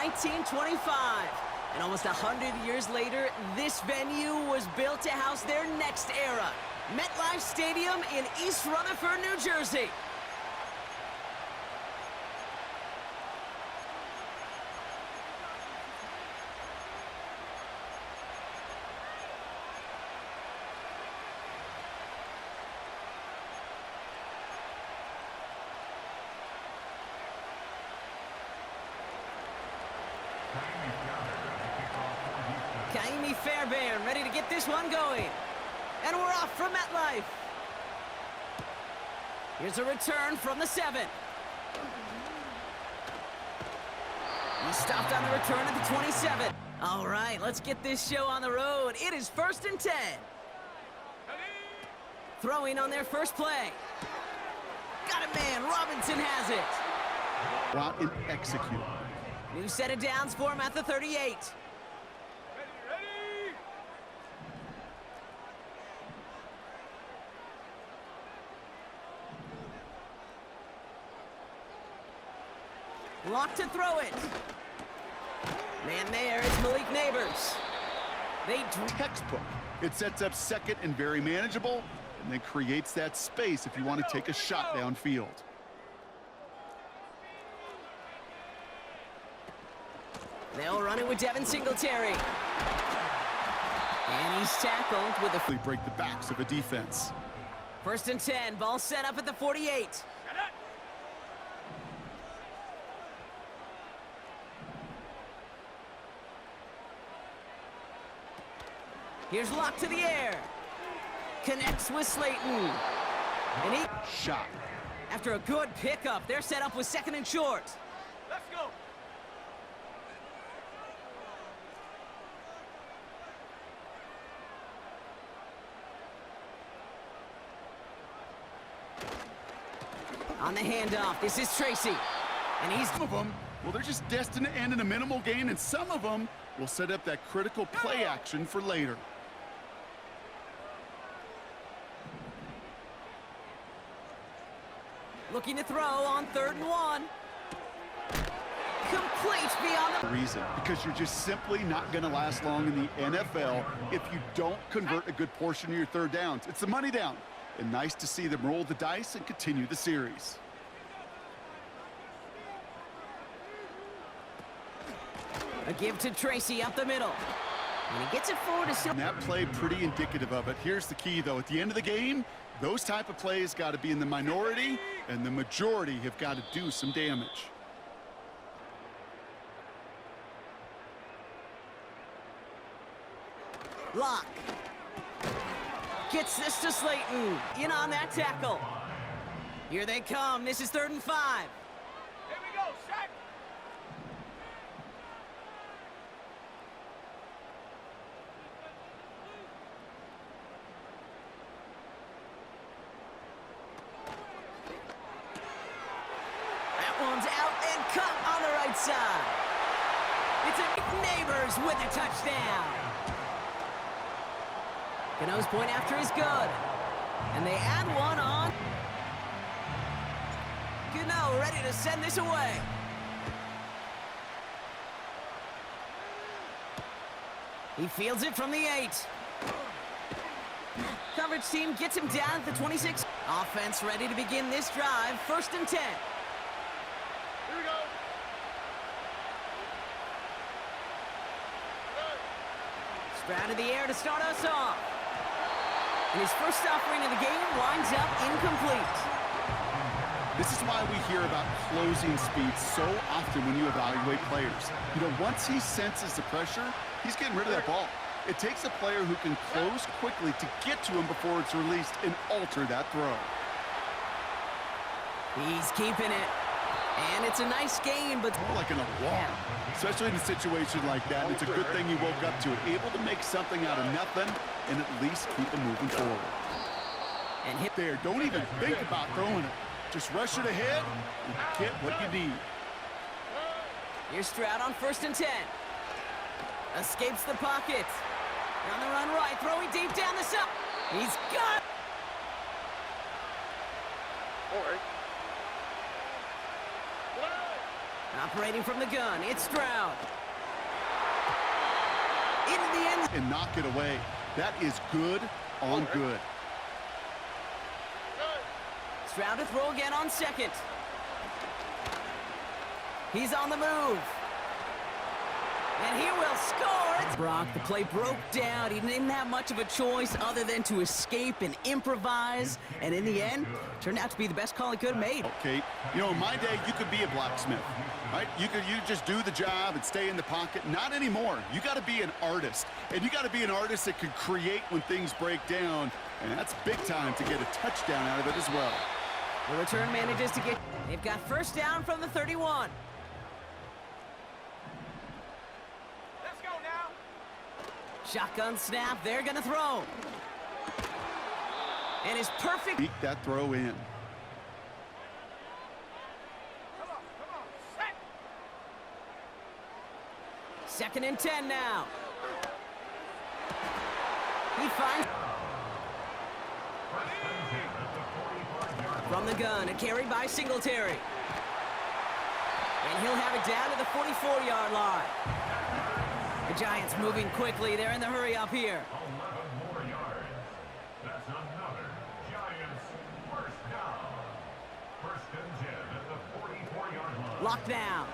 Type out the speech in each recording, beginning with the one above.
1925. And almost 100 years later, this venue was built to house their next era. MetLife Stadium in East Rutherford, New Jersey. Kaimi Fairbairn ready to get this one going. And we're off from MetLife. Here's a return from the 7. He stopped on the return at the 27. All right, let's get this show on the road. It is 1st and 10. Throwing on their first play. Got it, man. Robinson has it. Go out and execute. New set of downs for him at the 38. Locked to throw it. Man there is Malik Neighbors. They Textbook. It sets up second and very manageable, and then creates that space if you want to take a shot downfield. They'll run it with Devin Singletary. And he's tackled with a... Break the backs of a defense. 1st and 10, ball set up at the 48. Here's Locke to the air. Connects with Slayton. And he... Shot. After a good pickup, they're set up with 2nd and short. Let's go. On the handoff, this is Tracy. And he's... Some of them, well, they're just destined to end in a minimal gain, and some of them will set up that critical play action for later. Looking to throw on 3rd and 1. Complete beyond the... Reason, because you're just simply not going to last long in the NFL if you don't convert a good portion of your 3rd downs. It's the money down. And nice to see them roll the dice and continue the series. A give to Tracy up the middle. And he gets it forward to... And that play pretty indicative of it. Here's the key, though. At the end of the game, those type of plays got to be in the minority, and the majority have got to do some damage. Locke. Gets this to Slayton. In on that tackle. Here they come. This is 3rd and 5. Here we go, Shaq. That one's out and cut on the right side. It's a Neighbors with a touchdown. Cano's point after is good. And they add one on. Cano ready to send this away. He fields it from the 8. Coverage team gets him down at the 26. Offense ready to begin this drive. 1st and 10. Here we go. Stroud in the air to start us off. And his first offering of the game winds up incomplete. This is why we hear about closing speed so often when you evaluate players. You know, once he senses the pressure, he's getting rid of that ball. It takes a player who can close quickly to get to him before it's released and alter that throw. He's keeping it. And it's a nice game, but... More like an alarm, especially in a situation like that. It's a good thing you woke up to it, able to make something out of nothing and at least keep it moving forward. And hit there. Don't even think about throwing it. Just rush it ahead and get what you need. Here's Stroud on 1st and 10. Escapes the pocket. On the run right, throwing deep down the side. He's got... Operating from the gun, it's Stroud. Into the end. And knock it away. That is good on good. Stroud to throw again on second. He's on the move. And he will score. It's Brock, the play broke down. He didn't have much of a choice other than to escape and improvise. And in the end, turned out to be the best call he could have made. Okay, you know, in my day, you could be a blacksmith, right? You just do the job and stay in the pocket. Not anymore. You got to be an artist. And you got to be an artist that can create when things break down. And that's big time to get a touchdown out of it as well. The return manages to get... They've got first down from the 31. Let's go now. Shotgun snap, they're gonna throw. And his perfect... Beat that throw in. Come on, set. Second and 10 now. He finds... From the gun, a carry by Singletary. And he'll have it down to the 44-yard line. The Giants moving quickly. They're in the hurry up here. 11 more yards. That's another Giants first down. First and 10 at the 44-yard line. Locked down.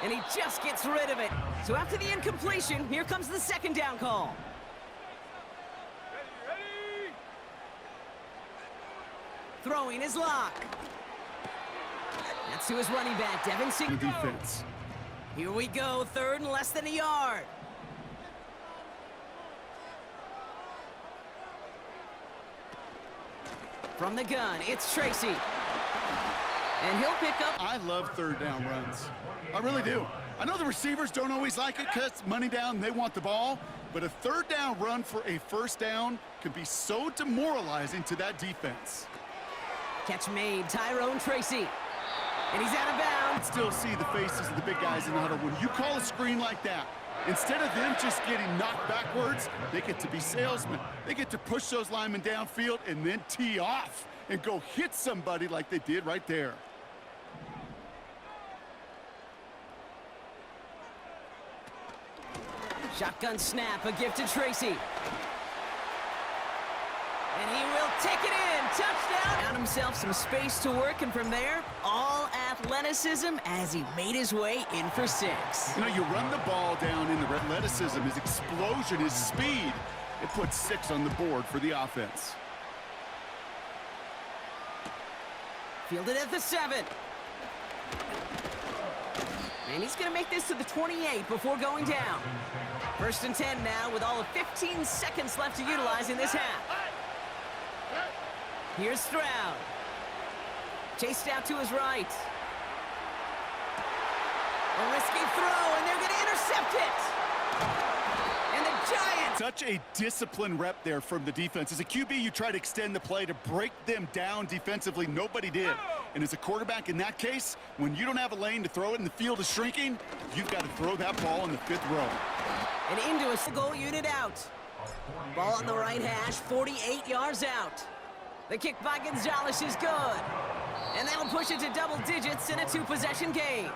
And he just gets rid of it. So after the incompletion, here comes the second down call. Ready. Throwing his lock. That's to his running back, Devin The Singletary. defense. Here we go, third and less than a yard. From the gun, it's Tracy. And he'll pick up... I love third down runs. I really do. I know the receivers don't always like it because money down, they want the ball. But a third down run for a first down could be so demoralizing to that defense. Catch made, Tyrone Tracy. And he's out of bounds. Still see the faces of the big guys in the huddle. When you call a screen like that, instead of them just getting knocked backwards, they get to be salesmen. They get to push those linemen downfield and then tee off and go hit somebody like they did right there. Shotgun snap, a gift to Tracy. And he will take it in. Touchdown. Found himself some space to work, and from there, all athleticism as he made his way in for 6. You know, you run the ball down in the athleticism, his explosion, his speed. It puts 6 on the board for the offense. Fielded at the 7. And he's going to make this to the 28 before going down. First and 10 now with all of 15 seconds left to utilize in this half. Here's Stroud. Chased out to his right. A risky throw, and they're going to intercept it. And the Giants... Such a disciplined rep there from the defense. As a QB, you try to extend the play to break them down defensively. Nobody did. And as a quarterback in that case, when you don't have a lane to throw it and the field is shrinking, you've got to throw that ball in the 5th row. And into a goal unit out. Ball on the right hash, 48 yards out. The kick by Gonzalez is good. And that'll push it to double digits in a 2-possession game.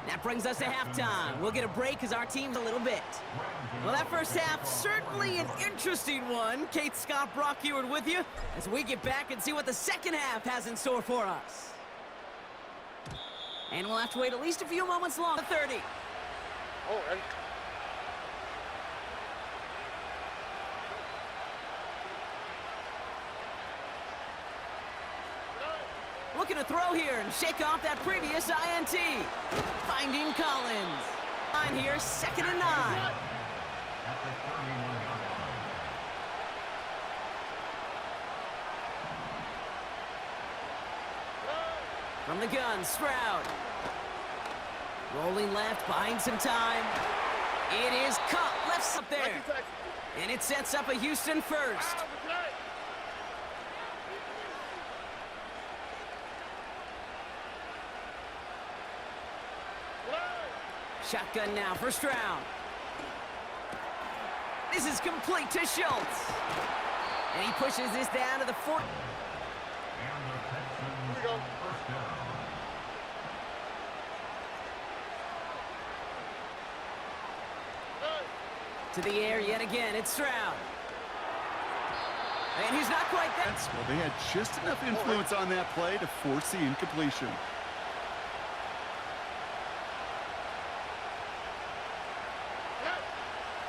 That brings us to halftime. We'll get a break as our team's a little bit. Well, that first half, certainly an interesting one. Kate, Scott, Brock Ewart with you as we get back and see what the second half has in store for us. And we'll have to wait at least a few moments long. 30. Oh, ready. Looking to throw here and shake off that previous INT. Finding Collins. Line here, 2nd and 9. From the gun, Stroud. Rolling left, buying some time. It is cut, left up there. And it sets up a Houston first. Shotgun now for Stroud. This is complete to Schultz. And he pushes this down to the 4. And the Texans first down. To the air yet again, it's Stroud. And he's not quite there. Well, they had just enough influence on that play to force the incompletion.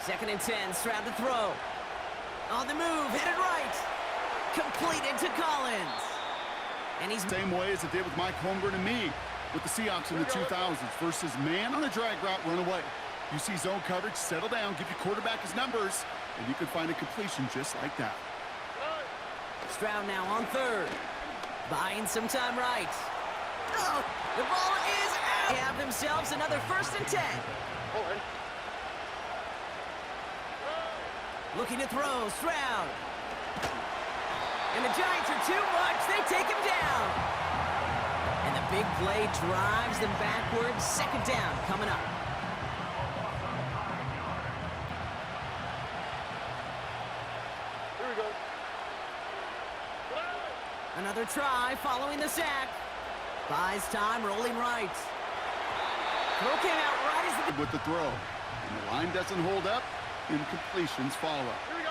Second and 10, Stroud to throw. On the move, headed right. Completed to Collins. And he's Same way as it did with Mike Holmgren and me with the Seahawks in the 2000s versus man on a drag route, run away. You see zone coverage, settle down, give your quarterback his numbers, and you can find a completion just like that. Stroud now on third. Buying some time right. Oh, the ball is out. They have themselves another 1st and 10. Looking to throw, Stroud. And the Giants are too much. They take him down. And the big play drives them backwards. Second down coming up. Here we go. Another try following the sack. Buys time, rolling right. Throw came out right as the... With the throw. And the line doesn't hold up, incompletions follow. Here we go.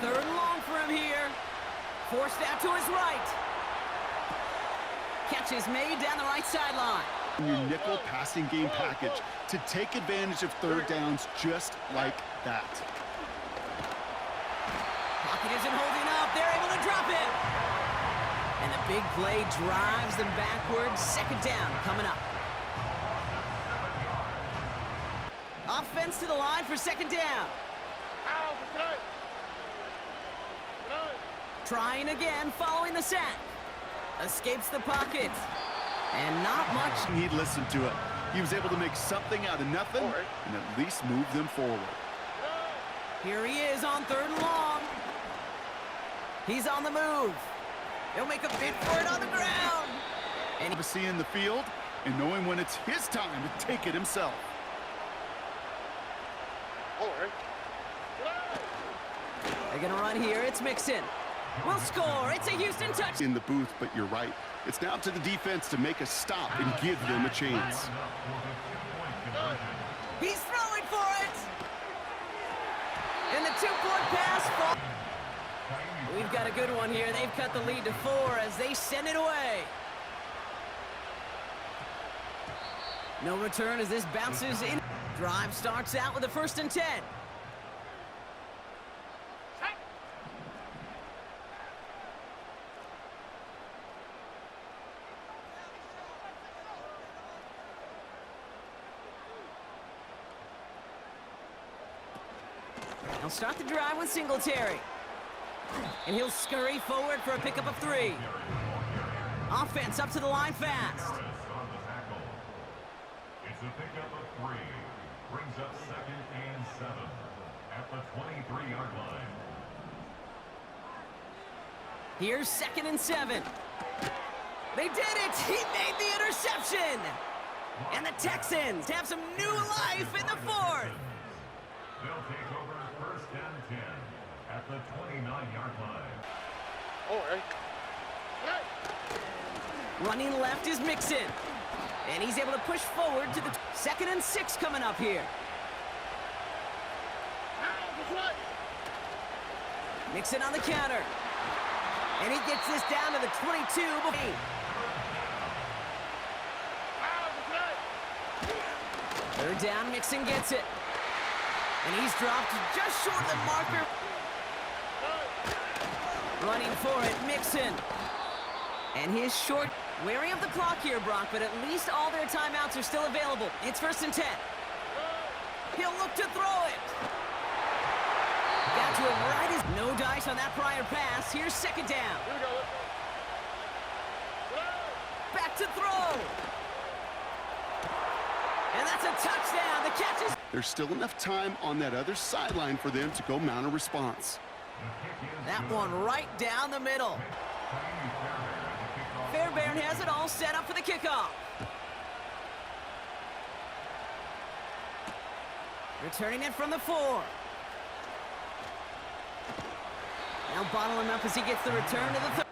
Third and long for him here. Forced out to his right. Catch is made down the right sideline. Your nickel passing game package to take advantage of third downs just like that. Pocket isn't holding up. They're able to drop it. And the big play drives them backwards. Second down coming up. Offense to the line for second down. Trying again following the sack. Escapes the pocket. And not much. He'd listen to it. He was able to make something out of nothing and at least move them forward. Here he is on third and long. He's on the move. He'll make a bid for it on the ground. And Seeing the field and knowing when it's his time to take it himself. they're gonna run here. It's Mixon. We'll score. It's a Houston touch. In the booth, but you're right. It's now to the defense to make a stop and give them a chance. He's throwing for it. And the 2-point pass. We've got a good one here. They've cut the lead to 4 as they send it away. No return as this bounces in. Drive starts out with a 1st and 10. He'll start the drive with Singletary. And he'll scurry forward for a pickup of 3. Offense up to the line fast. It's a pickup of 3. Brings up 2nd and 7 at the 23-yard line. Here's 2nd and 7. They did it! He made the interception! And the Texans have some new life in the 4th. They'll take over 1st and 10 at the 29-yard line. Running left is Mixon. And he's able to push forward to the 2nd and 6 coming up here. Mixon on the counter. And he gets this down to the 22. Third down, Mixon gets it. And he's dropped just short of the marker. Running for it, Mixon. And his short, wary of the clock here, Brock, but at least all their timeouts are still available. It's 1st and 10. He'll look to throw it. Got to it right as no dice on that prior pass. Here's 2nd down. Back to throw. And that's a touchdown. The catch is... There's still enough time on that other sideline for them to go mount a response. That one right down the middle. Fairbairn has it all set up for the kickoff. Returning it from the 4. Now bottle him up as he gets the return to the 3rd.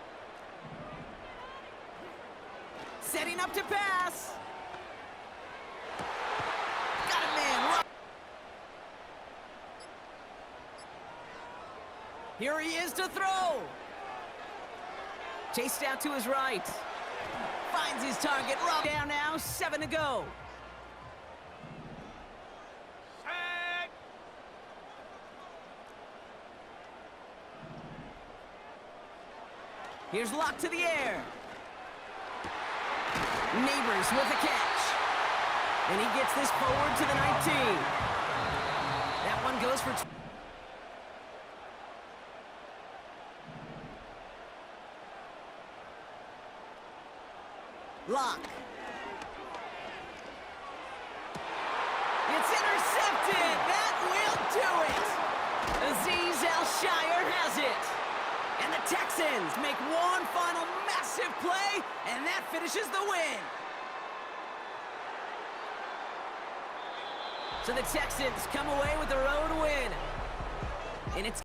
Setting up to pass. Got Here he is to throw. Chased out to his right. Finds his target. Rob down now. 7 to go. Here's Locke to the air. Neighbors with a catch. And he gets this forward to the 19. That one goes for... Locke. It's intercepted. That will do it. Azeez Al-Shaair has it. And the Texans make one final massive play, and that finishes the win. So the Texans come away with their own win. And it's